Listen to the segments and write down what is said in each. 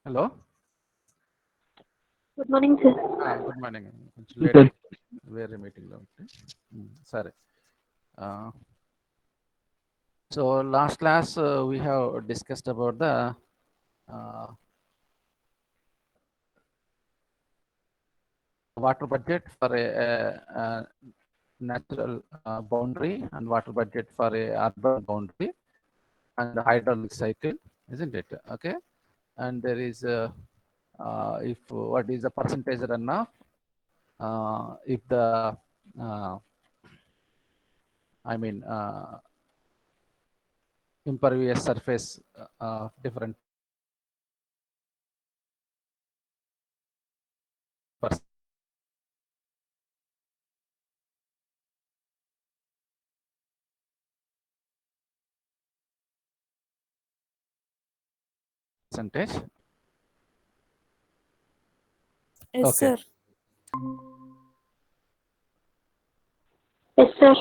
Hello. Good morning, sir. Good morning. కొంచెం Good. Late వేరే మీటింగ్లో ఉంటే సరే. So last class we have discussed about the water budget for a natural boundary and water budget for a urban boundary and the hydraulic cycle, isn't it? Okay. And there is if what is the percentage runoff if the I mean impervious surface different percentage. Yes, Okay. sir. Yes, sir.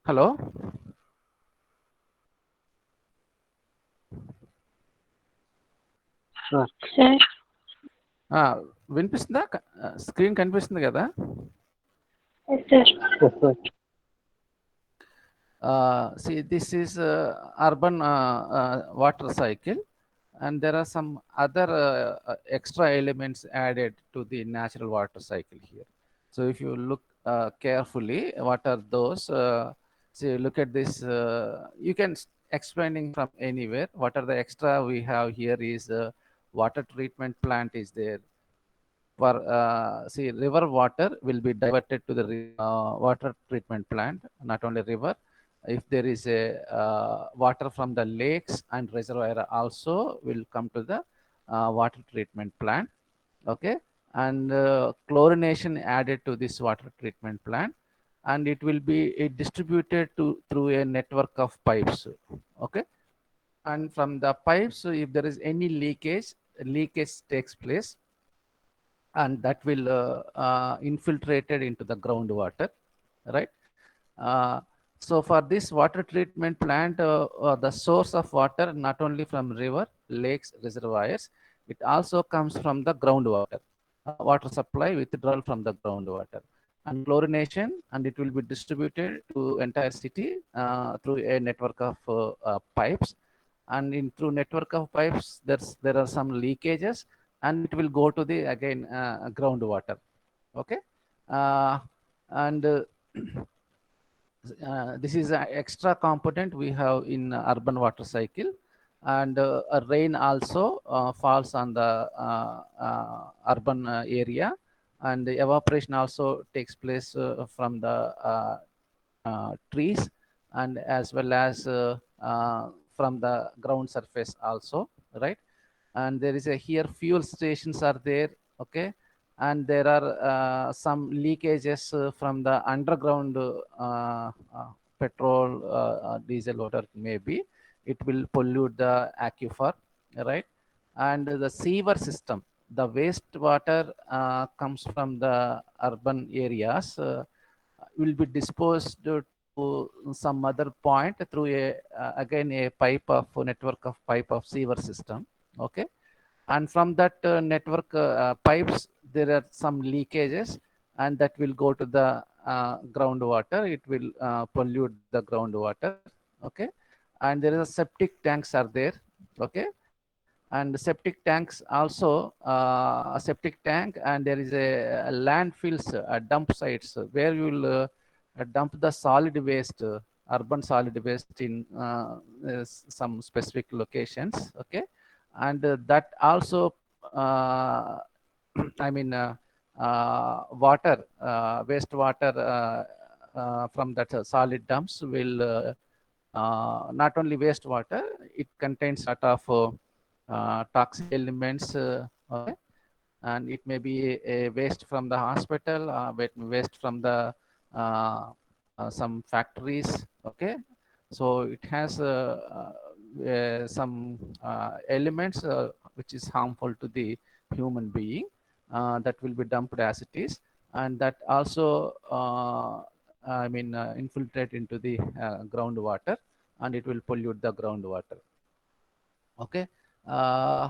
Hello. Sir. వినిపిస్తుందా? Screen కనిపిస్తుంది కదా? Yes, sir. Yes, sir. See, this is urban water cycle, and there are some other extra elements added to the natural water cycle here. So if you look carefully, what are those? See, look at this. You can explaining from anywhere. What are the extra we have here is water treatment plant is there. For see, river water will be diverted to the water treatment plant, not only river. If there is a water from the lakes and reservoir also will come to the water treatment plant. Okay. And chlorination added to this water treatment plant, and it will be distributed to through a network of pipes. Okay. And from the pipes, if there is any leakage takes place, and that will infiltrated into the groundwater, right? So for this water treatment plant, the source of water not only from river, lakes, reservoirs, it also comes from the groundwater, water supply withdrawal from the groundwater, and chlorination, and it will be distributed to entire city through a network of pipes. And in through network of pipes, there are some leakages, and it will go to the again groundwater. Okay. And this is an extra component we have in urban water cycle. And a rain also falls on the urban area, and the evaporation also takes place from the trees, and as well as from the ground surface also, right? And there is a here fuel stations are there. Okay. And there are some leakages from the underground petrol, diesel, whatever it may be. It will pollute the aquifer, right? And the sewer system, the wastewater comes from the urban areas, will be disposed to some other point through a again a pipe of network of pipe of sewer system. Okay. And from that network pipes, there are some leakages, and that will go to the groundwater. It will pollute the groundwater. Okay. And there is a septic tanks are there. Okay. And the septic tanks also a septic tank, and there is a landfills, dump sites where you will dump the solid waste, urban solid waste in some specific locations. Okay. And that also I mean water, wastewater from that solid dumps will not only wastewater, it contains a lot of toxic elements, okay, and it may be a waste from the hospital, waste from the some factories, okay. So it has some elements which is harmful to the human being, that will be dumped as it is, and that also infiltrate into the groundwater, and it will pollute the groundwater, okay. uh,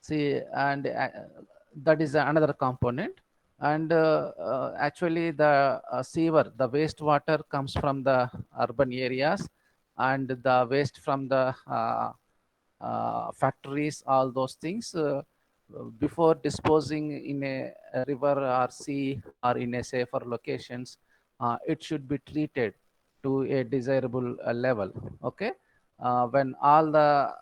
See, and that is another component. And actually, the sewer, the wastewater comes from the urban areas, and the waste from the factories, all those things. Before disposing in a river or sea or in a safer locations, it should be treated to a desirable level. Okay, when all the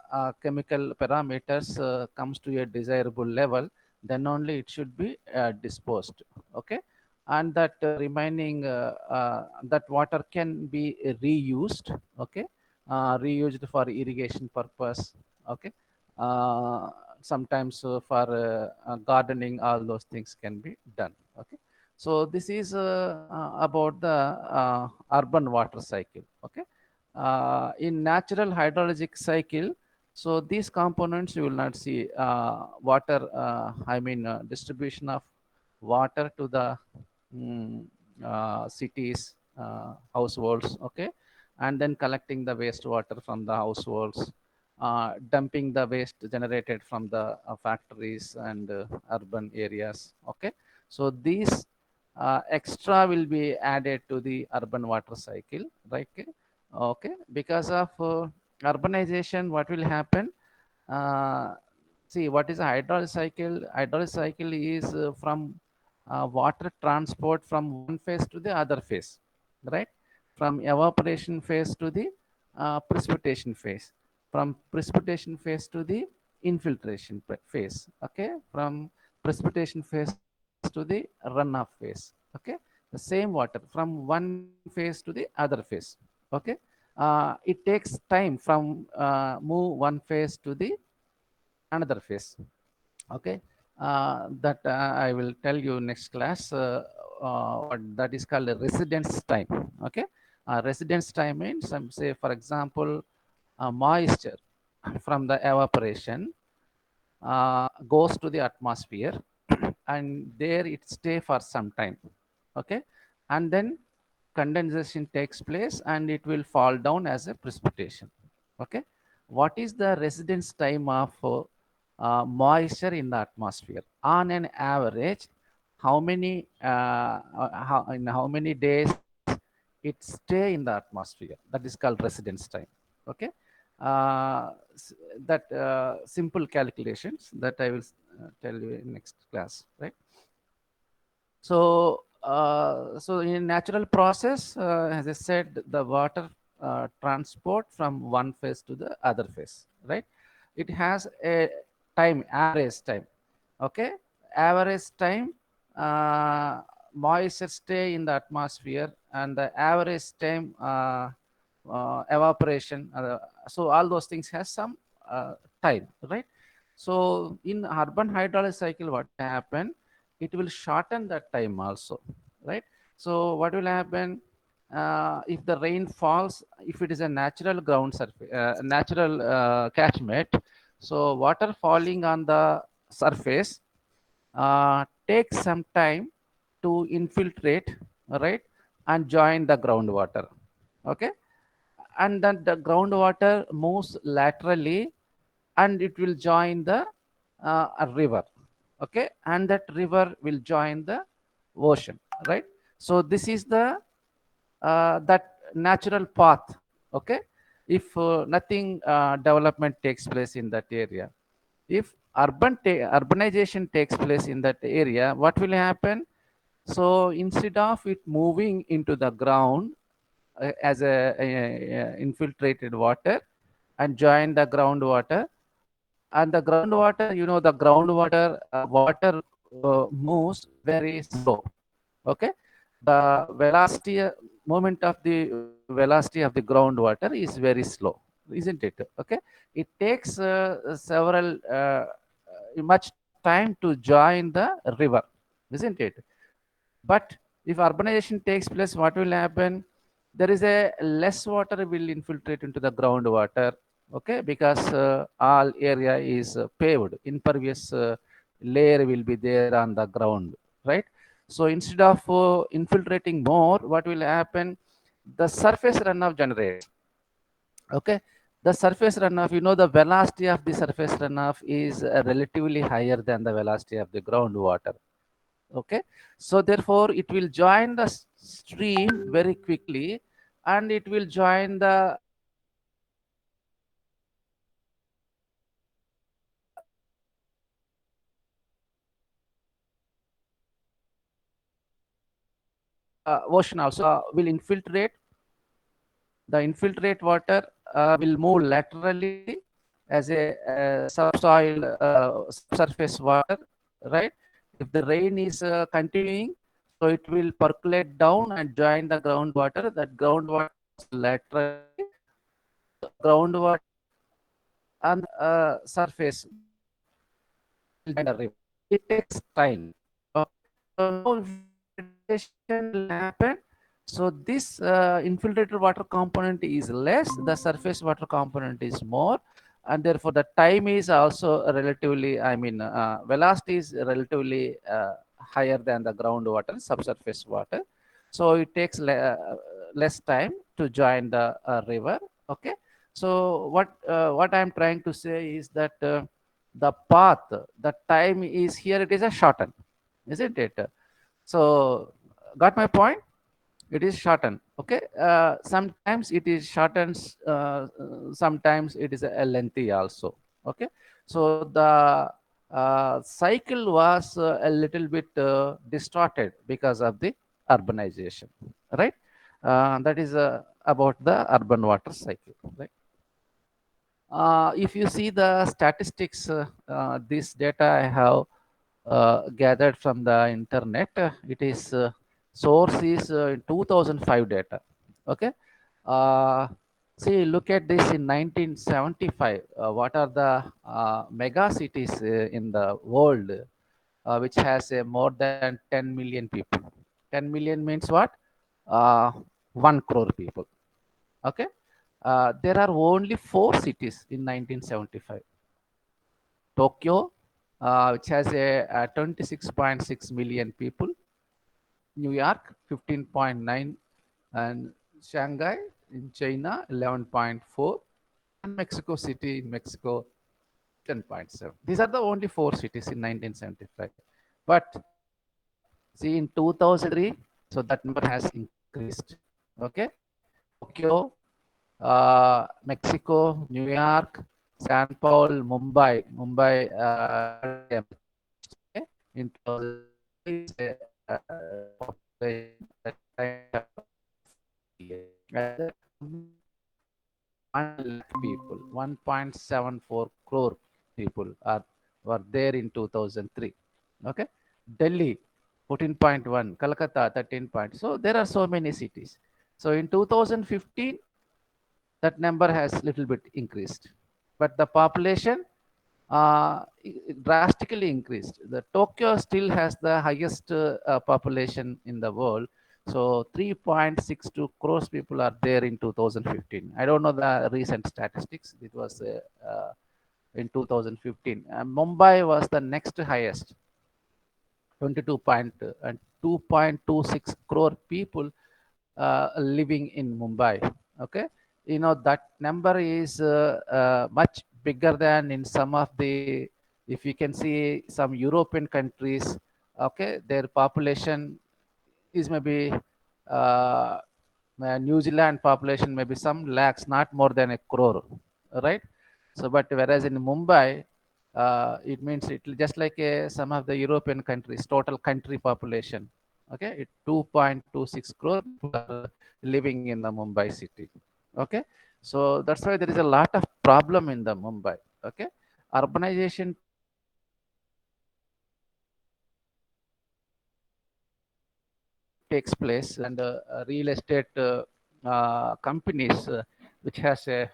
chemical parameters comes to a desirable level, then only it should be disposed. Okay, and that remaining that water can be reused. Okay, reused for irrigation purpose. Okay, uh, sometimes for gardening, all those things can be done. Okay, so this is about the urban water cycle. Okay, in natural hydrologic cycle, so these components you will not see water, distribution of water to the mm, cities, households, okay, and then collecting the wastewater from the households, dumping the waste generated from the factories and urban areas, okay. So these extra will be added to the urban water cycle, right? Okay, okay. Because of urbanization, what will happen? uh, See, what is a hydraulic cycle? Hydraulic cycle is from water transport from one phase to the other phase, right? From evaporation phase to the precipitation phase, from precipitation phase to the infiltration phase, okay, from precipitation phase to the runoff phase, okay. The same water from one phase to the other phase, okay. It takes time from move one phase to the another phase, okay. That I will tell you next class, what that is called a residence time, okay. Residence time means, say for example, moisture from the evaporation goes to the atmosphere and there it stay for some time, okay, and then condensation takes place and it will fall down as a precipitation, okay. What is the residence time of moisture in the atmosphere on an average? How many in how many days it stay in the atmosphere? That is called residence time, okay. uh, that simple calculations that I will tell you in next class, right? So, so in natural process, as I said, the water transport from one phase to the other phase, right? It has a time, average time, okay? Average time, moisture stay in the atmosphere, and the average time evaporation. So all those things has some time, right? So in urban hydraulic cycle, what will happen? It will shorten that time also, right? So what will happen? If the rain falls, if it is a natural ground surface, natural catchment, so water falling on the surface takes some time to infiltrate, right, and join the groundwater, okay. And then the groundwater moves laterally and it will join the a river, okay, and that river will join the ocean, right. So this is the that natural path, okay. If nothing development takes place in that area, if urbanization takes place in that area, what will happen? So instead of it moving into the ground as a infiltrated water and join the groundwater, and the groundwater, you know, the groundwater water moves very slow, okay. The velocity movement of the velocity of the groundwater is very slow, isn't it? Okay, it takes several much time to join the river, isn't it? But if urbanization takes place, what will happen? There is a less water will infiltrate into the groundwater, okay, because all area is paved, impervious layer will be there on the ground, right? So instead of infiltrating more, what will happen? The surface runoff generates. Okay, the surface runoff, the velocity of the surface runoff is relatively higher than the velocity of the groundwater. Okay, so therefore it will join the stream very quickly, and it will join the ocean also will infiltrate. The infiltrate water will move laterally as a subsoil subsurface water, right? If the rain is continuing, so it will percolate down and join the groundwater. That groundwater laterally, groundwater on the surface will join the river. It takes time. Okay. So now infiltration will happen. So this infiltrated water component is less, the surface water component is more, and therefore the time is also relatively, velocity is relatively higher than the groundwater, subsurface water. So it takes less time to join the river. Okay. So what I'm trying to say is that the path, the time is here, it is a shorten, isn't it? So got my point? It is shortened. Okay, sometimes it is shortens, sometimes it is a lengthy also. Okay, so the cycle was a little bit distorted because of the urbanization, right? That is about the urban water cycle, right? If you see the statistics, this data I have gathered from the internet. It is source is 2005 data. Okay. Uh, See, look at this in 1975. What are the mega cities in the world which has more than 10 million people? 10 million means what? Uh, 1 crore people. Okay. There are only 4 cities in 1975. Tokyo, which has a 26.6 million people. New York, 15.9, and Shanghai in China, 11.4, and Mexico City in Mexico, 10.7. These are the only 4 cities in 1975. But see, in 2003, so that number has increased. Okay, Tokyo, Mexico, New York, San Paul, Mumbai, okay, in 2003, one lakh people, 1.74 crore people were there in 2003. Okay, Delhi 14.1, Calcutta 13 point. So there are so many cities. So in 2015, that number has little bit increased, but the population drastically increased. The Tokyo still has the highest population in the world. So 3.62 crores people are there in 2015. I don't know the recent statistics. It was in 2015. Mumbai was the next highest, 22 point and 2.26 crore people living in Mumbai. Okay, that number is much bigger than in some of the, if you can see some European countries. Okay, their population is maybe uh, New Zealand population maybe some lakhs, not more than a crore, right? So, but whereas in Mumbai, it means it just like some of the European countries, total country population. Okay, 2.26 crore people are living in the Mumbai city. Okay, so that's why there is a lot of problem in the Mumbai. Okay, urbanization takes place, and real estate companies which has a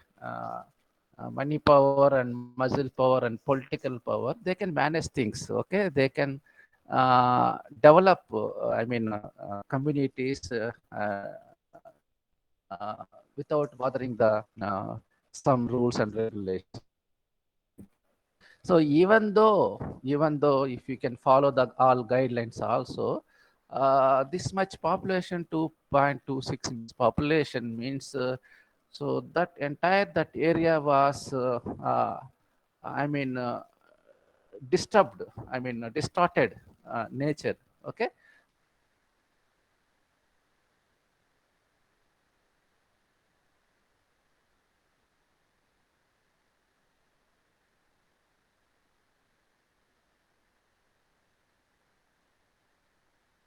money power and muscle power and political power, they can manage things. Okay, they can develop. Communities without bothering the some rules and regulations. So even though if you can follow the all guidelines also, this much population, 2.26 population means, so that entire that area was I mean disturbed, distorted nature. Okay.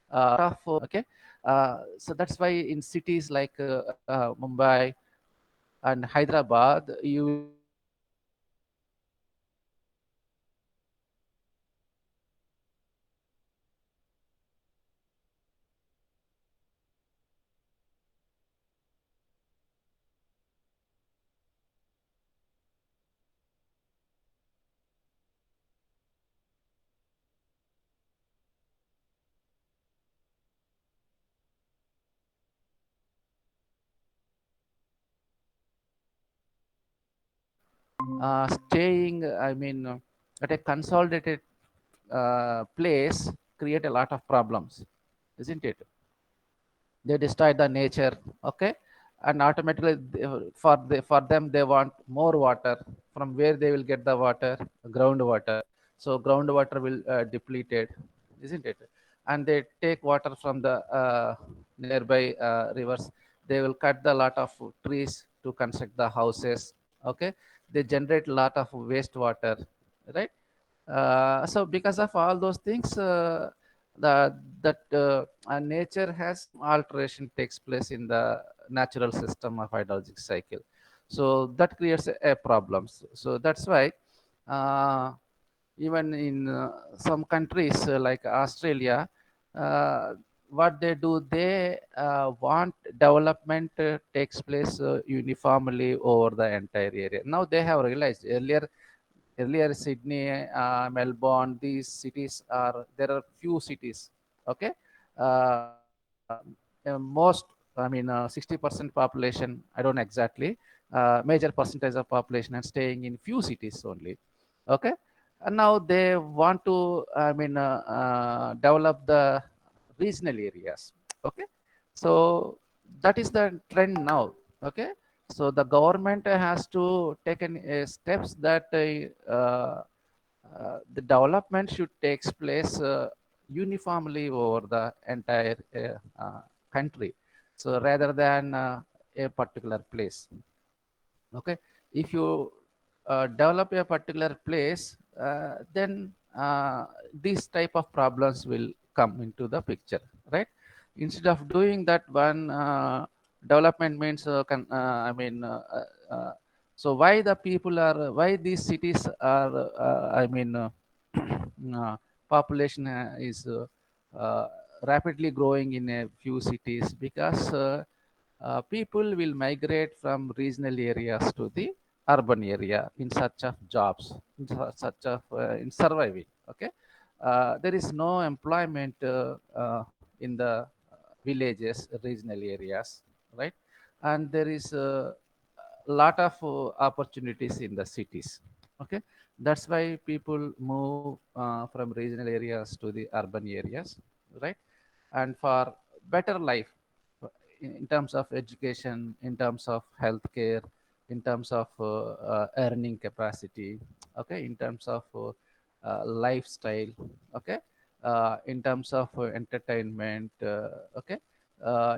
Okay. So that's why in cities like Mumbai and Hyderabad, you will see staying, at a consolidated place create a lot of problems, isn't it? They destroy the nature. Okay. And automatically for them they want more water. From where they will get the water? Groundwater. So groundwater will depleted, isn't it? And they take water from the nearby rivers. They will cut the lot of trees to construct the houses. Okay. They generate a lot of wastewater, right? So because of all those things, that nature has alteration takes place in the natural system of hydrologic cycle. So that creates a problems. So that's why uh, even in some countries like Australia, uh, what they do, they want development takes place uniformly over the entire area. Now they have realized, earlier Sydney, Melbourne, these cities are, there are few cities. Okay. Most, 60% population, I don't know exactly, major percentage of population and staying in few cities only. Okay. And now they want to, develop the regional areas. Okay. So that is the trend now. Okay. So the government has to take steps that the development should take place uniformly over the entire country. So rather than a particular place. Okay. If you develop a particular place, then these type of problems will come into the picture, right? Instead of doing that one, development means so why the people are, why these cities are population is uh, rapidly growing in a few cities, because people will migrate from regional areas to the urban area in search of jobs, in search of in surviving. Okay. There is no employment in the villages, regional areas, right? And there is a lot of opportunities in the cities. Okay. That's why people move from regional areas to the urban areas, right? And for better life, in terms of education, in terms of healthcare, in terms of earning capacity. Okay. In terms of lifestyle. Okay. In terms of entertainment. Okay.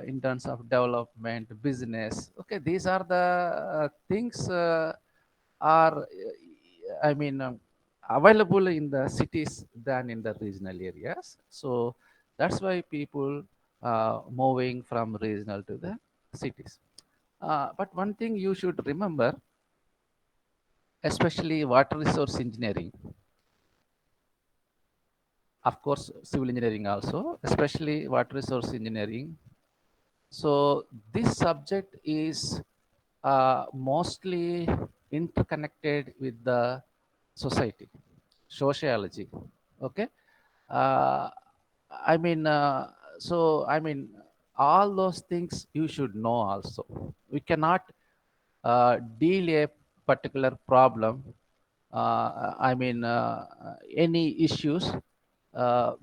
In terms of development, business. Okay. These are the things are available in the cities than in the regional areas. So that's why people moving from regional to the cities. But one thing you should remember, especially water resource engineering. of course, civil engineering also, especially water resource engineering. So this subject is mostly interconnected with the society, sociology. Okay. Uh, I mean, I mean, all those things you should know also. We cannot deal a particular problem, any issues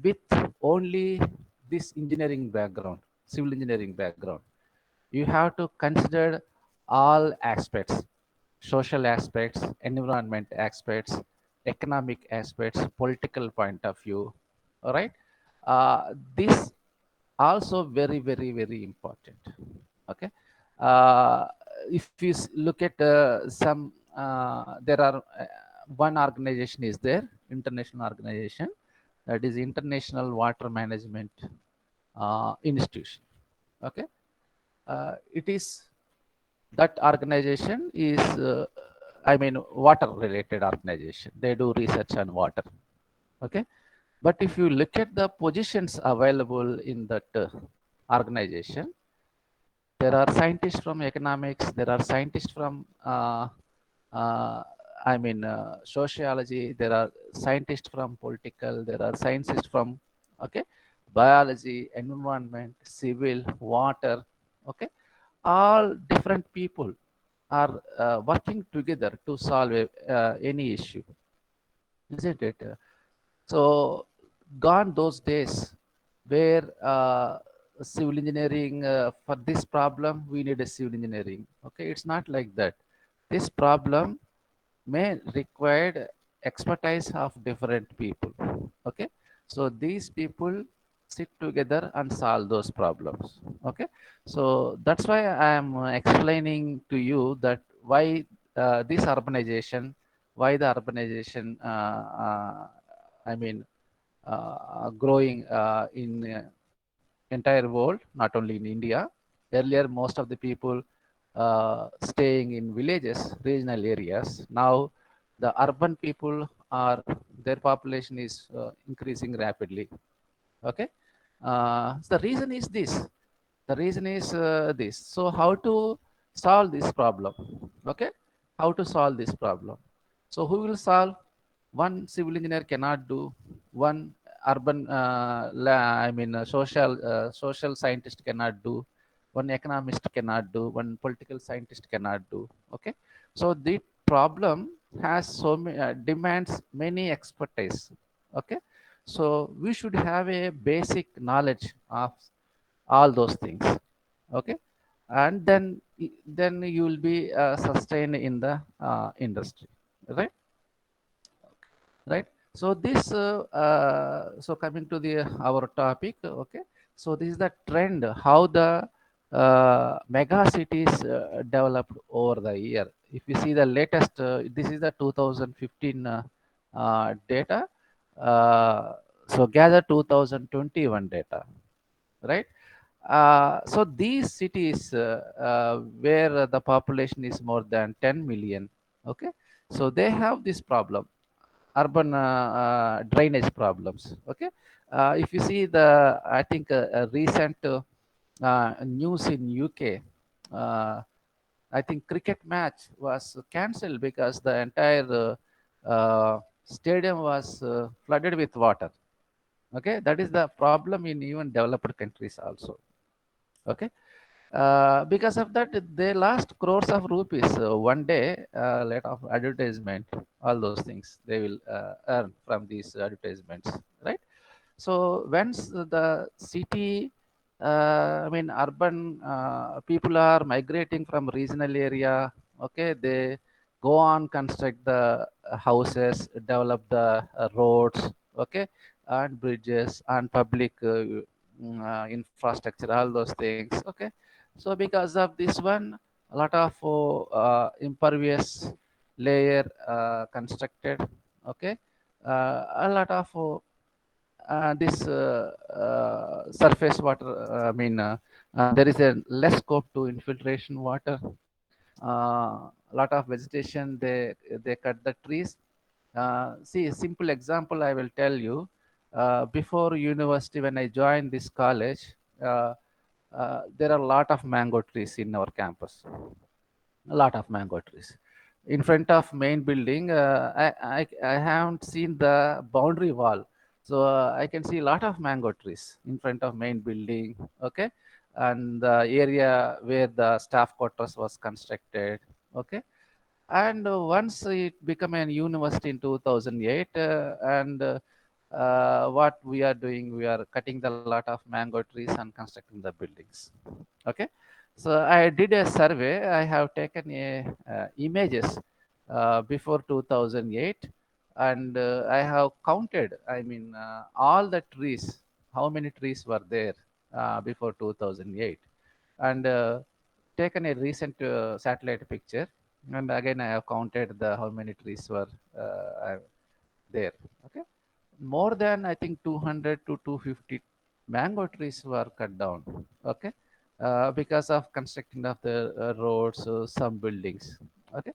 with only this engineering background, civil engineering background. You have to consider all aspects, social aspects, environment aspects, economic aspects, political point of view. All right. This also very, very, very important. Okay. uh, if you look at some there are one organization is there, international organization, that is International Water Management Institution. Okay. It is, that organization is water related organization. They do research on water. Okay. But if you look at the positions available in that organization, there are scientists from economics, there are scientists from uh, sociology, there are scientists from political, there are scientists from, okay, biology, environment, civil, water. Okay. All different people are working together to solve any issue, isn't it? So gone those days where civil engineering, for this problem we need a civil engineering. Okay, it's not like that. This problem may require expertise of different people. Okay, so these people sit together and solve those problems. Okay, so that's why I am explaining to you that why this urbanization, why the urbanization I mean growing in entire world, not only in India. Earlier, most of the people staying in villages, regional areas. Now, the urban people are, their population is increasing rapidly. Okay. So the reason is this. The reason is this. So how to solve this problem? Okay. How to solve this problem? So who will solve? One civil engineer cannot do. One urban, social scientist cannot do. One economist cannot do. One political scientist cannot do. Okay. So the problem has so many demands many expertise. Okay. So we should have a basic knowledge of all those things. Okay. And then you will be sustained in the industry, right? Right. So this so coming to the our topic. Okay. So this is the trend, how the mega cities developed over the year. If you see the latest, this is the 2015 data. So gather 2021 data, right? So these cities where the population is more than 10 million. Okay. So they have this problem, urban drainage problems. Okay. If you see the, I think recent news in UK, uh, I think cricket match was cancelled because the entire stadium was flooded with water. Okay, that is the problem in even developed countries also. Okay. Because of that, they lost crores of rupees one day, lot of advertisement, all those things they will earn from these advertisements, right? So once the city, urban people are migrating from regional area. Okay, they go on construct the houses, develop the roads. Okay, and bridges and public infrastructure, all those things. Okay, so because of this one, a lot of impervious layer constructed. Okay, a lot of this surface water, there is a less scope to infiltration water. A lot of vegetation, they cut the trees. See a simple example I will tell you. Before university, when I joined this college, uh, there are a lot of mango trees in our campus. A lot of mango trees. In front of main building, I haven't seen the boundary wall, so I can see a lot of mango trees in front of main building. Okay, and the area where the staff quarters was constructed. Okay, and once it became a university in 2008, and what we are doing, we are cutting the lot of mango trees and constructing the buildings. Okay, so I did a survey. I have taken a images before 2008, and I have counted, I mean, all the trees, how many trees were there before 2008, and taken a recent satellite picture, and again I have counted the how many trees were there. Okay, more than I think 200 to 250 mango trees were cut down. Okay, because of constructing of the roads, some buildings. Okay,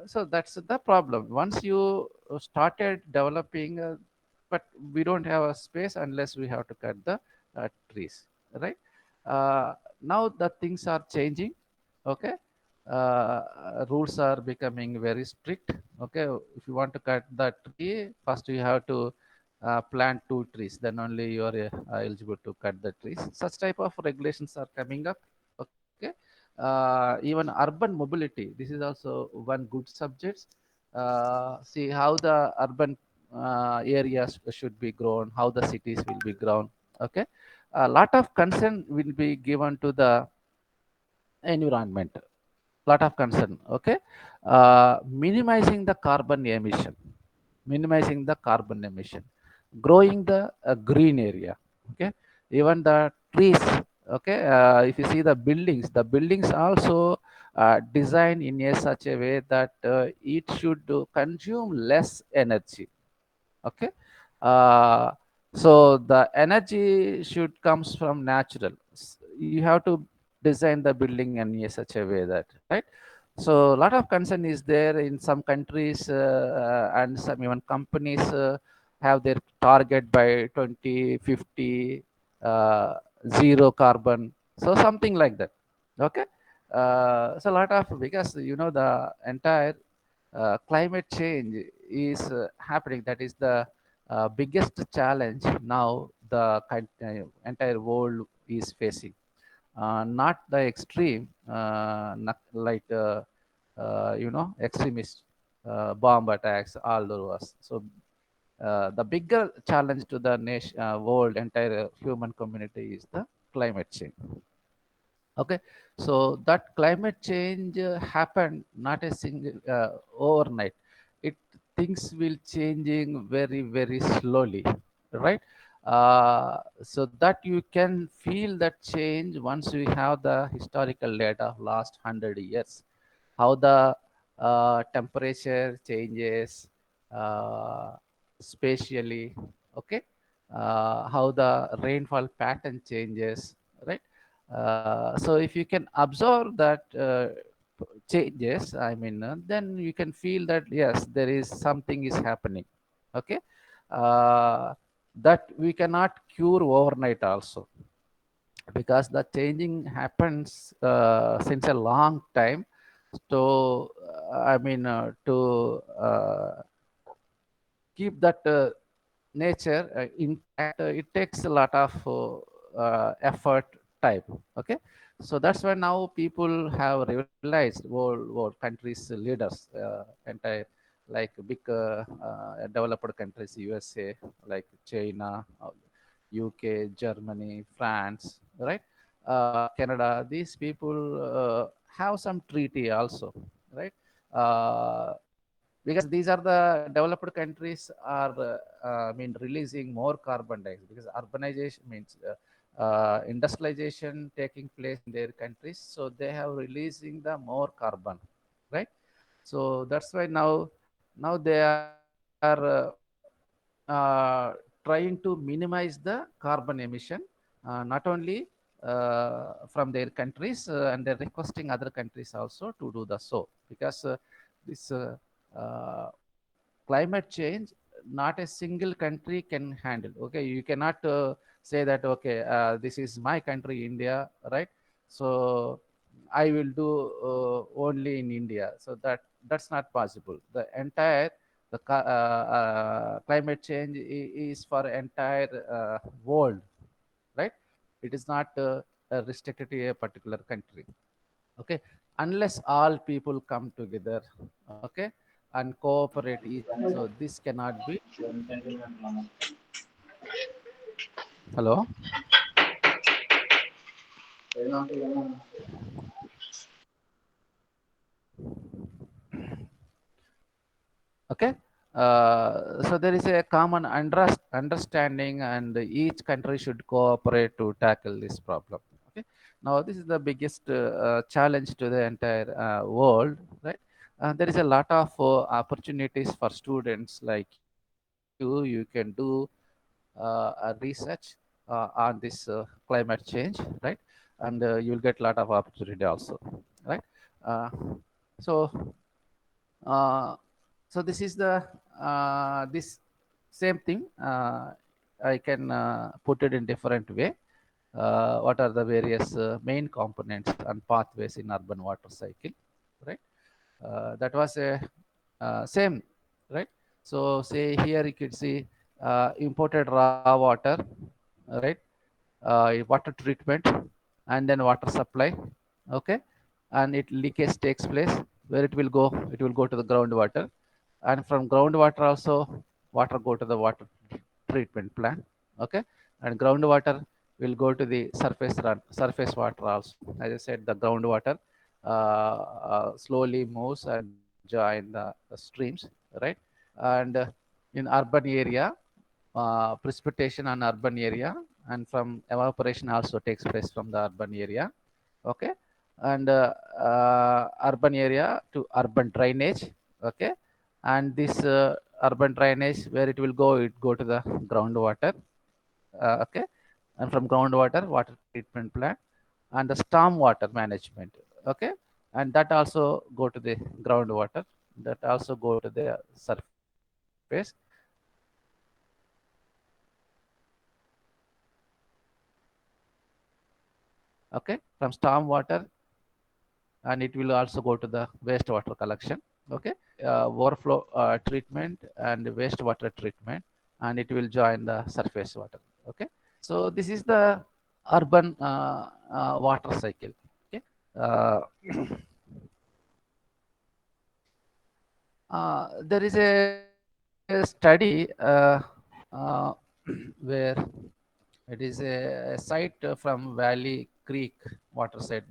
so that's the problem. Once you started developing, but we don't have a space unless we have to cut the trees, right? Now the things are changing. Okay, rules are becoming very strict. Okay, if you want to cut the tree, first you have to plant two trees, then only you are eligible to cut the trees. Such type of regulations are coming up. Okay, even urban mobility, this is also one good subject. See how the urban areas should be grown, how the cities will be grown. Okay, a lot of concern will be given to the environment, lot of concern. Okay, minimizing the carbon emission, minimizing the carbon emission, growing the green area. Okay, even the trees. Okay, if you see the buildings also designed in a such a way that it should consume less energy. Okay, uh, so the energy should comes from natural. You have to design the building in a such a way that, right? So a lot of concern is there in some countries, and some even companies have their target by 2050, zero carbon, so something like that. Okay, so a lot of, because the entire climate change is happening. That is the biggest challenge now the entire world is facing. Not the extreme, not like extremist bomb attacks all over us. So the bigger challenge to the nation, world, entire human community is the climate change. Okay, so that climate change happened not a single overnight. It, things will changing very very slowly, right? So that you can feel that change once you have the historical data of last 100 years, how the temperature changes uh, spatially. Okay, how the rainfall pattern changes, right? So if you can observe that changes, I mean, then you can feel that yes, there is something is happening. Okay, uh, that we cannot cure overnight also, because the changing happens since a long time. So I mean, to keep that nature intact, it takes a lot of effort, time. Okay, so that's why now people have realized, world countries leaders, entire, like big developed countries, USA, like China, UK, Germany, France, right? Canada, these people have some treaty also, right? Because these are the developed countries are I mean releasing more carbon dioxide, because urbanization means industrialization taking place in their countries, so they have releasing the more carbon, right? So that's why now they are trying to minimize the carbon emission, not only from their countries, and they're requesting other countries also to do the so, because this climate change not a single country can handle. Okay, you cannot say that, okay, this is my country, India, right? So I will do only in India. So that's not possible. The entire climate change is for entire world, right? It is not restricted to a particular country. Okay, unless all people come together, okay, and cooperate each. So this cannot be. Hello. Okay. So there is a common understanding, and each country should cooperate to tackle this problem. Okay. Now this is the biggest challenge to the entire world, right? There is a lot of opportunities for students like you. You can do a research on this climate change, right? And you will get a lot of opportunity also, right? Uh, so uh, so this is the this same thing. I can put it in different way. What are the various main components and pathways in urban water cycle, right? That was a same, right? So say here you could see imported raw water, right? Water treatment, and then water supply. Okay, and it leakage takes place. Where it will go? It will go to the groundwater, and from groundwater also water go to the water treatment plant. Okay, and groundwater will go to the surface water also. As I said, the groundwater slowly moves and join the streams, right? And in urban area, precipitation on urban area, and from evaporation also takes place from the urban area. Okay, and urban area to urban drainage. Okay, and this urban drainage, where it will go, it go to the groundwater. Okay, and from groundwater, water treatment plant, and the storm water management. Okay, and that also go to the groundwater, that also go to the surface. Okay, from storm water, and it will also go to the wastewater collection. Okay, overflow treatment and wastewater treatment, and it will join the surface water. Okay, so this is the urban water cycle. Okay, uh, there is a study uh, where it is a site from Valley Creek Waterside,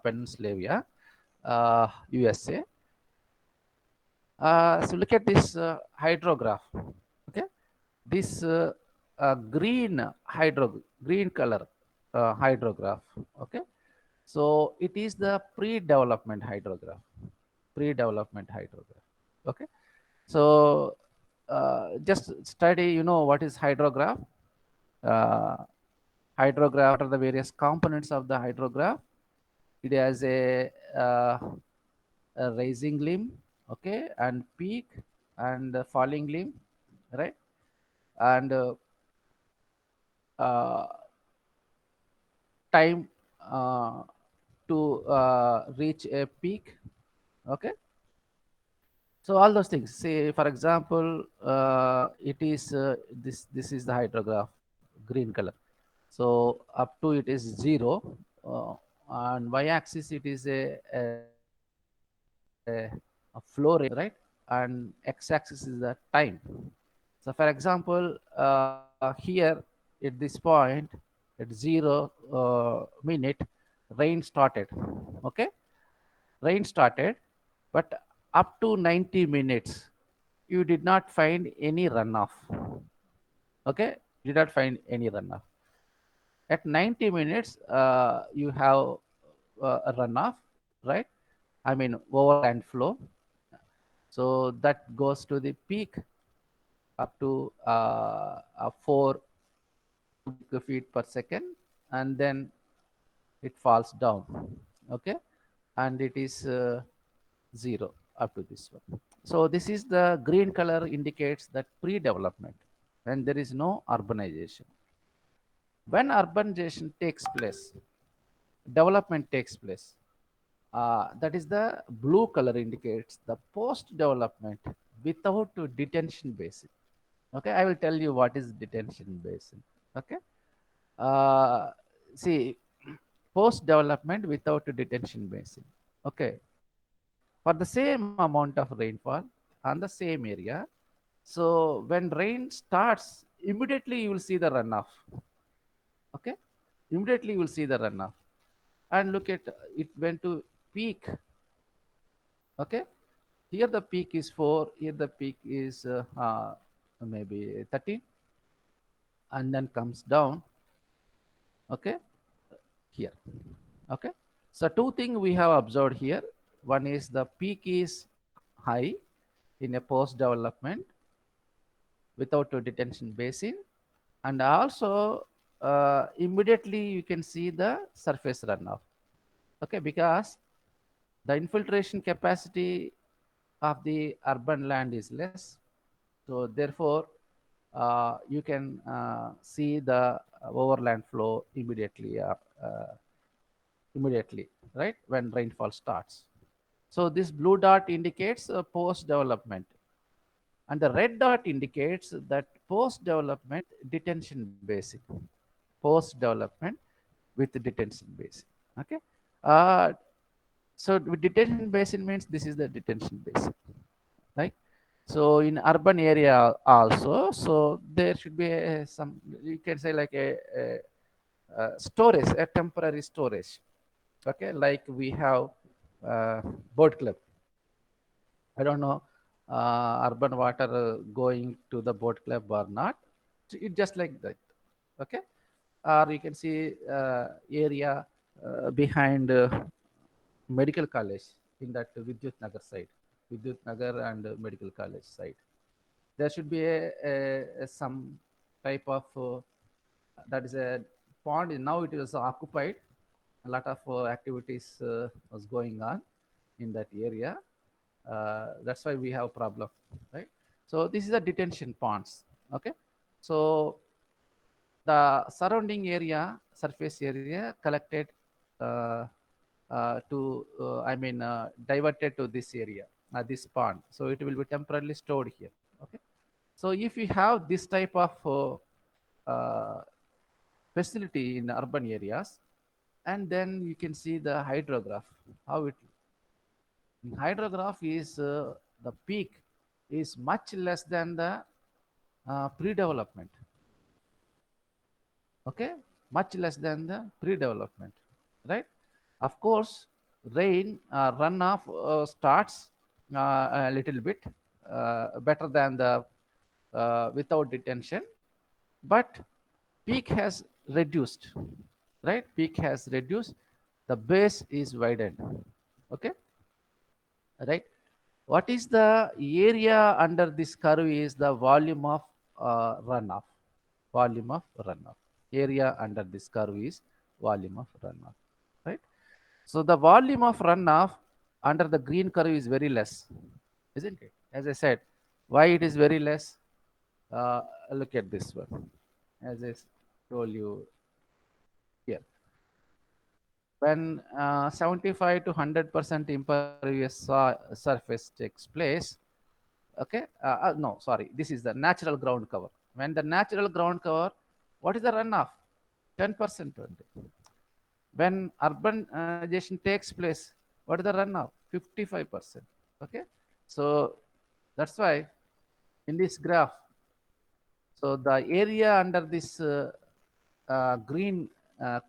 Pennsylvania, USA. So look at this hydrograph. Okay, this green color hydrograph. Okay, so it is the pre-development hydrograph. Pre-development hydrograph. Okay, so just study. You know what is hydrograph? Uh, Hydrograph. What are the various components of the hydrograph? It has a rising limb, okay, and peak, and falling limb, right? And uh, time uh, to reach a peak. Okay, so all those things. Say for example, it is this is the hydrograph, green color. So up to it is 0, uh, on y-axis it is a flow rate, right? And x-axis is the time. So for example, here at this point, at 0 minute, rain started. Okay, rain started, but up to 90 minutes, you did not find any runoff. Okay, did not find any runoff. At 90 minutes, you have a runoff, right? I mean, overland flow. So that goes to the peak up to 4 cubic feet per second, and then it falls down. Okay, and it is 0 up to this one. So this is the green color indicates that pre-development, when there is no urbanization. When urbanization takes place, development takes place. That is the blue color indicates the post-development without a detention basin. Okay, I will tell you what is detention basin. Okay, uh, see, post-development without a detention basin. Okay, for the same amount of rainfall on the same area. So when rain starts, immediately you will see the runoff. Okay, immediately you will see the runoff. And look at it went to peak. Okay, here the peak is 4, here the peak is maybe 13, and then comes down. Okay, here. Okay, so two things we have observed here. One is the peak is high in a post development without a detention basin, and also immediately you can see the surface runoff. Okay, because the infiltration capacity of the urban land is less, so therefore you can see the overland flow immediately, right, when rainfall starts. So this blue dot indicates post development, and the red dot indicates that post development detention basin. Post development with detention basin. Okay, uh, so with detention basin means this is the detention basin, right? So in urban area also, so there should be some, you can say like a storage, a temporary storage. Okay, like we have boat club. I don't know urban water going to the boat club or not. It just like that. Okay, or you can see area behind medical college in that Vidyut Nagar side, Vidyut Nagar and medical college side. There should be a some type of that is a pond. Now it is occupied. A lot of activities was going on in that area. That's why we have problem, right? So this is a detention ponds. Okay, so the surrounding area, surface area collected I mean, diverted to this area, this pond. So it will be temporarily stored here. Okay. So if you have this type of facility in urban areas, and then you can see the hydrograph, how it, in hydrograph is the peak is much less than the pre-development. Okay, much less than the pre-development, right? Of course, rain runoff starts a little bit better than the without detention, but peak has reduced, right? Peak has reduced, the base is widened. Okay, right? What is the area under this curve is the volume of runoff. Volume of runoff. Area under this curve is volume of runoff, right? So the volume of runoff under the green curve is very less, isn't it? As I said, why it is very less? Look at this one. As I told you here, when 75 to 100% impervious surface takes place. Okay, no, sorry, this is the natural ground cover. When the natural ground cover, what is the runoff? 10% only. When urbanization takes place, what is the runoff? 55%. Okay, so that's why in this graph, so the area under this green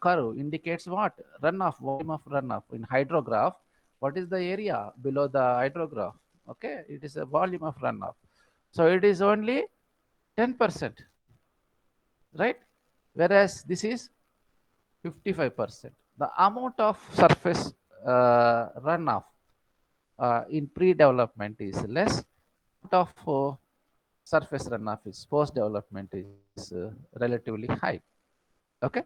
curve indicates what? Runoff, volume of runoff. In hydrograph, what is the area below the hydrograph? Okay, it is a volume of runoff. So it is only 10%, right? Whereas this is 55%. The amount of surface runoff in pre-development is less. Amount of surface runoff is post-development is relatively high. Okay,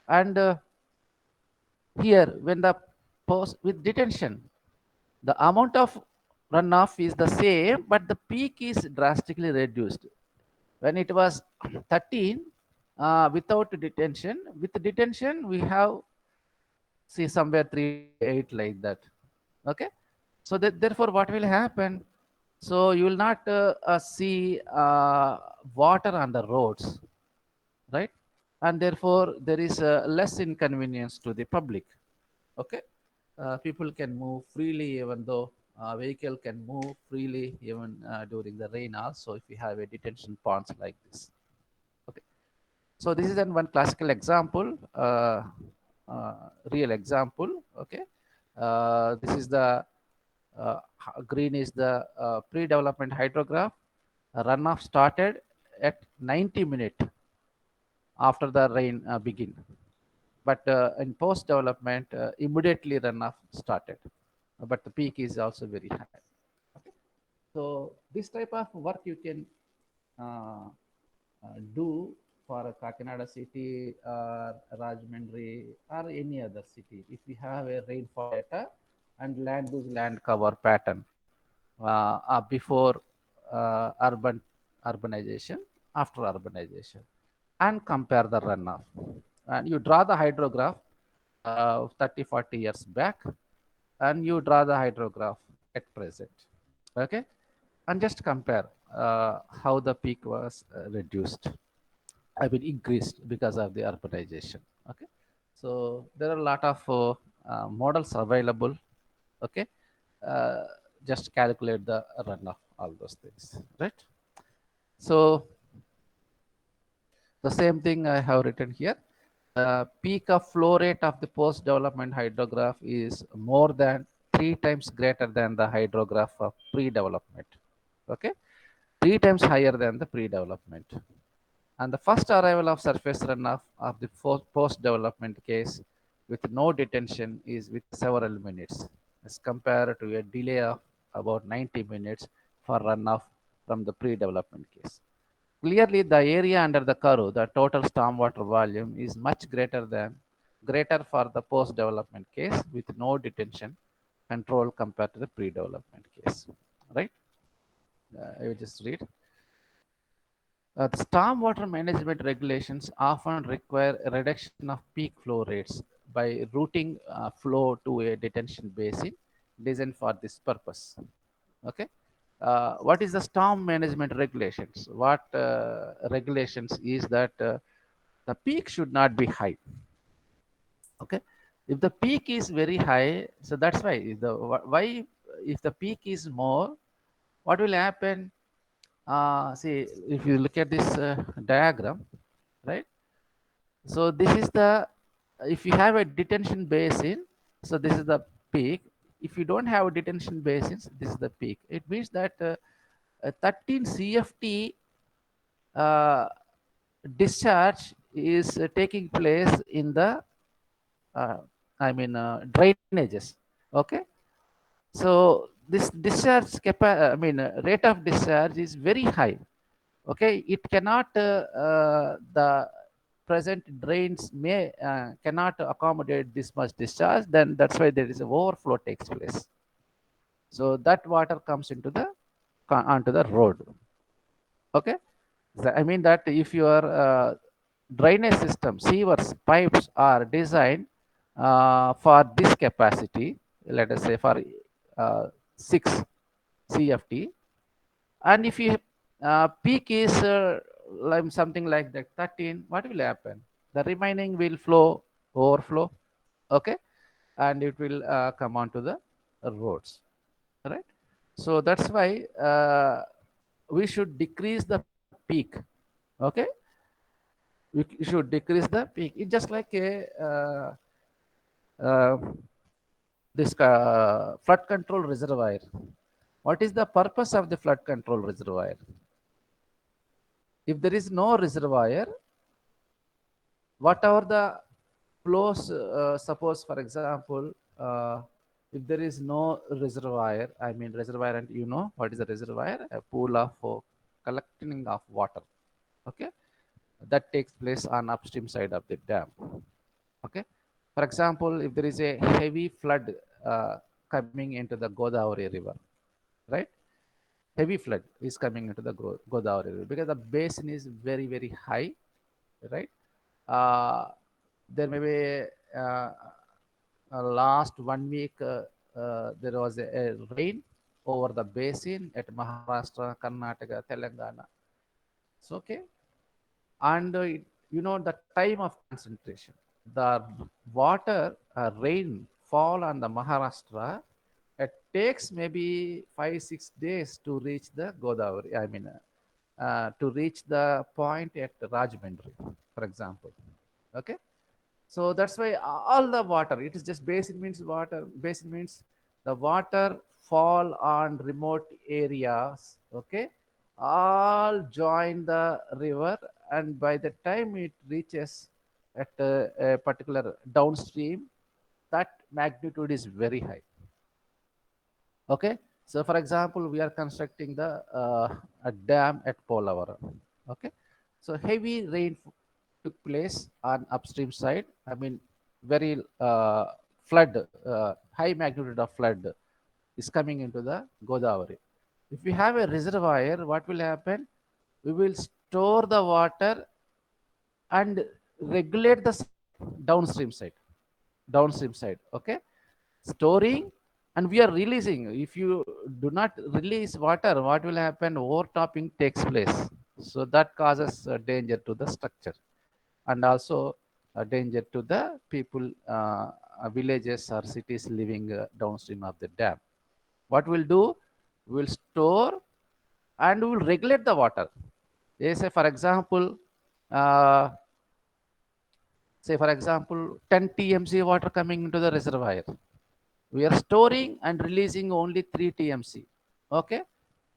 and here when the post with detention, the amount of runoff is the same, but the peak is drastically reduced. When it was 13, without detention, with detention, we have see somewhere 3 to 8 like that. Okay. So that therefore, what will happen? So you will not see water on the roads, right? And therefore, there is less inconvenience to the public. Okay. People can move freely, even though vehicle can move freely even during the rain also, if we have a detention ponds like this. Okay. So this is one classical example, real example. Okay. This is the green is the pre-development hydrograph. Runoff started at 90 minutes after the rain begin, but in post development, immediately runoff started, but the peak is also very high. Okay. So this type of work you can uh, do for a Kakinada city or Rajahmundry or any other city. If we have a rainfall data and land use land cover pattern before urbanization, after urbanization, and compare the runoff. And you draw the hydrograph 30, 40 years back, and you draw the hydrograph at present. Okay. And just compare how the peak was reduced. I mean, increased because of the urbanization. Okay. So there are a lot of models available. Okay. Uh, just calculate the runoff, all those things, right? So the same thing I have written here. The peak of flow rate of the post-development hydrograph is more than 3 times greater than the hydrograph of pre-development. Okay, 3 times higher than the pre-development. And the first arrival of surface runoff of the post-development case with no detention is with several minutes, as compared to a delay of about 90 minutes for runoff from the pre-development case. Clearly, the area under the curve, the total stormwater volume, is much greater for the post-development case with no detention control compared to the pre-development case. Right? I will just read. The stormwater management regulations often require a reduction of peak flow rates by routing flow to a detention basin designed for this purpose. Okay. What is the storm management regulations? What regulations is that the peak should not be high. Okay. If the peak is very high, so that's why why if the peak is more, what will happen? See, if you look at this diagram, right? So this is the, if you have a detention basin, so this is the peak. If you don't have a detention basins, this is the peak. It means that 13 CFT uh, discharge is taking place in the, uh, drainages. Okay. So this rate of discharge is very high. Okay, it cannot the present drains may cannot accommodate this much discharge, then that's why there is a overflow takes place. So that water comes into the onto the road. Okay. I mean that if your drainage system, sewers, pipes are designed for this capacity, let us say for 6 CFT, and if you peak is like something like that 13, what will happen? The remaining will flow, overflow, okay, and it will come onto the roads, right? So that's why we should decrease the peak. Okay, we should decrease the peak. It's just like a uh, this flood control reservoir. What is the purpose of the flood control reservoir? If there is no reservoir, whatever the flows, suppose for example, if there is no reservoir, I mean reservoir, and you know what is a reservoir? A pool of collecting of water. Okay, that takes place on upstream side of the dam. Okay, for example, if there is a heavy flood coming into the Godavari river, right? Heavy flood is coming into the Godavari River because the basin is very, very high, right? Uh, there may be last 1 week there was a rain over the basin at Maharashtra, Karnataka, Telangana. It's okay. And the time of concentration, the water rain fall on the Maharashtra, it takes maybe 5 6 days to reach the Godavari. I mean, to reach the point at Rajahmundry, for example. Okay, so that's why all the water, it is just basin means water. Basin means the water fall on remote areas. Okay, all join the river, and by the time it reaches at a particular downstream, that magnitude is very high. Okay, so for example, we are constructing a dam at Polavaram. Okay, so heavy rain took place on upstream side. I mean, very flood, high magnitude of flood is coming into the Godavari. If we have a reservoir, what will happen? We will store the water and regulate the downstream side. Downstream side, okay, storing, and we are releasing. If you do not release water, what will happen? Overtopping takes place, so that causes danger to the structure, and also a danger to the people, villages or cities living downstream of the dam. What we'll do, we'll store and we'll regulate the water. Say for example, uh, say for example 10 tmc water coming into the reservoir, we are storing and releasing only 3 tmc. Okay,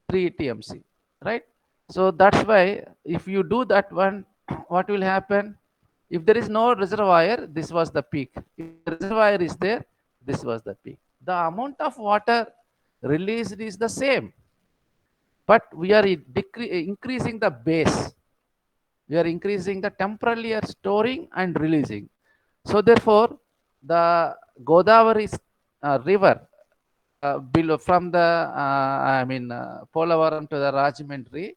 3 tmc, right? So that's why if you do that one, what will happen? If there is no reservoir, this was the peak. If the reservoir is there, this was the peak. The amount of water released is the same, but we are increasing the base. We are increasing the temporarily are storing and releasing. So therefore, the Godavari river, below from the Polavaram to the Rajahmundry,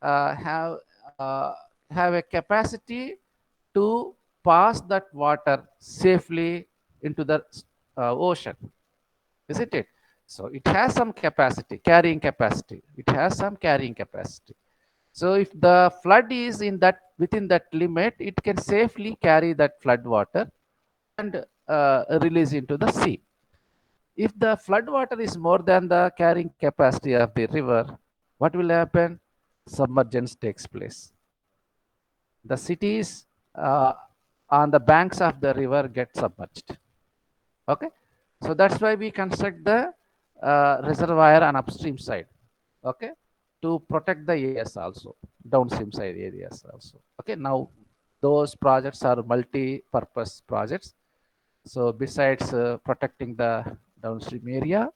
uh, have uh, have a capacity to pass that water safely into the ocean, isn't it? So it has some capacity, carrying capacity. It has some carrying capacity. So if the flood is in that within that limit, it can safely carry that flood water and release into the sea. If the flood water is more than the carrying capacity of the river, what will happen? Submergence takes place. The cities on the banks of the river get submerged. Okay, so that's why we construct the reservoir on upstream side. Okay, to protect the areas also, downstream side areas also. Okay, now those projects are multi-purpose projects. So besides protecting the downstream area,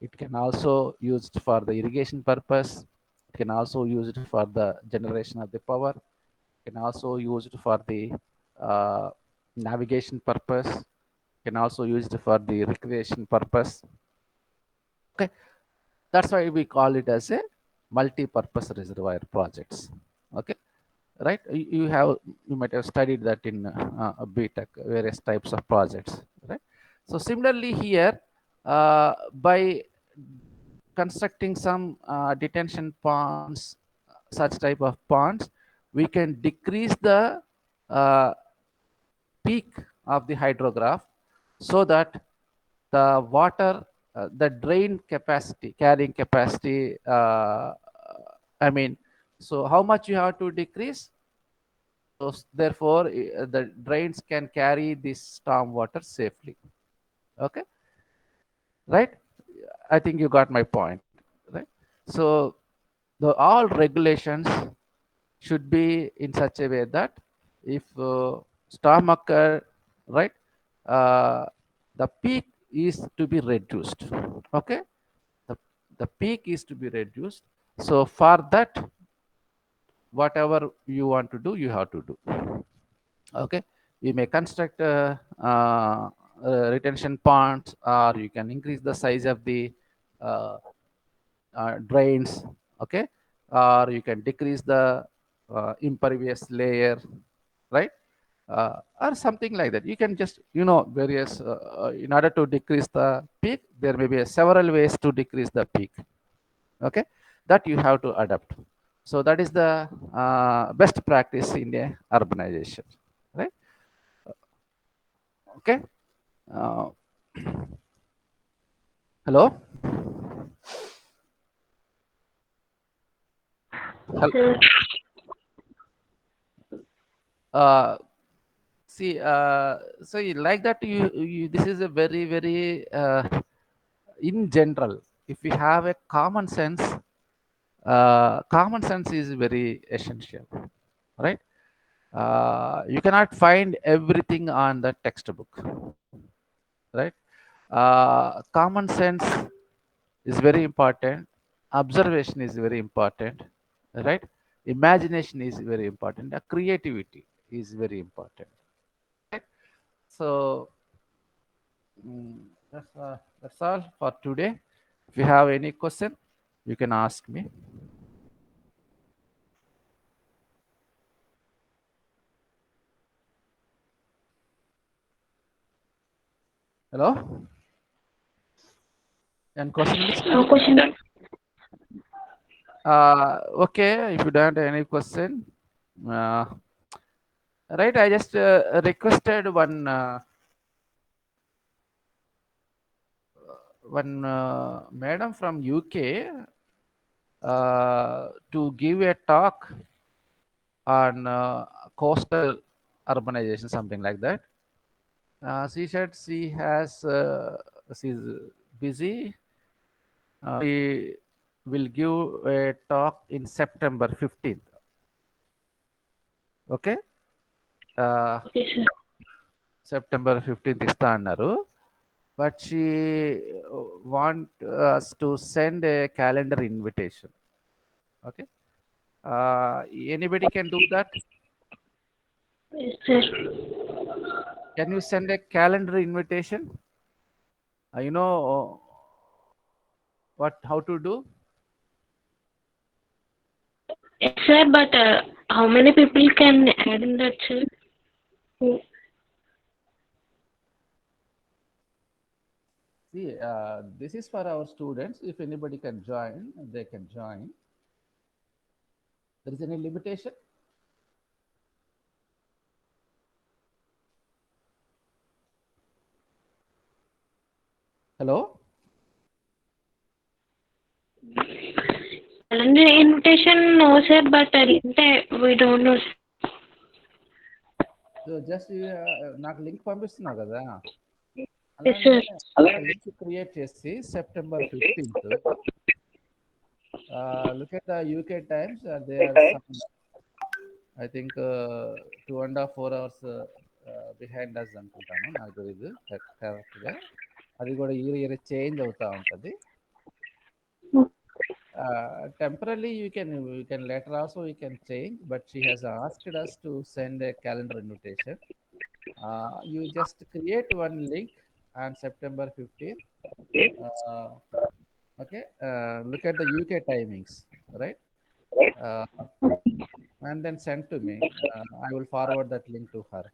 it can also used for the irrigation purpose. It can also used for the generation of the power. It can also used for the uh, navigation purpose. It can also used for the recreation purpose. Okay, that's why we call it as a multi-purpose reservoir projects. Okay, right? You might have studied that in BTech, various types of projects, right? So similarly here, by constructing some detention ponds, such type of ponds, we can decrease the uh, peak of the hydrograph, so that the water, the drain capacity, carrying capacity, I mean, so how much you have to decrease? So therefore, the drains can carry this storm water safely. Okay, right? I think you got my point, right? So the all regulations should be in such a way that if storm occur, right, uh, the peak is to be reduced. Okay, the, the peak is to be reduced. So for that, whatever you want to do, you have to do. Okay, you may construct retention ponds, or you can increase the size of the uh, drains, okay, or you can decrease the impervious layer, right? Or something like that. You can just, various, in order to decrease the peak, there may be several ways to decrease the peak, okay, that you have to adapt. So that is the best practice in the urbanization, right? Okay. Uh, Hello. Yes, sir. Uh, See, so like that, this is a very, very, in general, if we have a common sense is very essential, right? You cannot find everything on the textbook, right? Common sense is very important. Observation is very important, right? Imagination is very important. Creativity is very important, right? So that's all for today. If you have any question, you can ask me. Hello? And question list? No question. Okay, if you don't have any question, uh, right? I just requested one madam from UK to give a talk on coastal urbanization, something like that. She said she's busy. She will give a talk in September 15th. Okay. Okay, sir. September 15th ఇస్తా అన్నారు. But she want us to send a calendar invitation. Okay. Anybody can do that? Yes, sir. Can you send a calendar invitation? You know how to do? Yes, sir, but how many people can add in that, sir? See, this is for our students. If anybody can join, they can join. There is any limitation? Hello? Calendar invitation, no, sir, but we don't know. So just నాకు link పంపిస్తున్నావు కదా, Yes, sir. అలానే link create చేసి September 15th look at the UK times, they are I think 2.5 4 hours behind us అనుకుంటాను, నాకు తెలీదు కరెక్ట్గా. అది కూడా ఇయర్ చేంజ్ అవుతూ ఉంటుంది. Temporarily you can later also we can change, but she has asked us to send a calendar invitation. You just create one link on September 15th. uh, okay, look at the UK timings, right? uh, and then send to me. I will forward that link to her.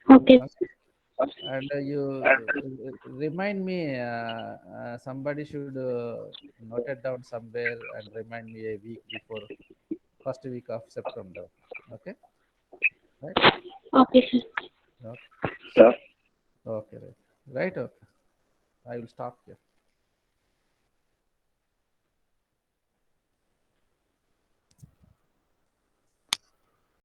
Okay. Okay? And you remind me, somebody should note it down somewhere and remind me a week before first week of September. Okay, right? Okay, sir. Okay, okay, right. Okay, I will stop here.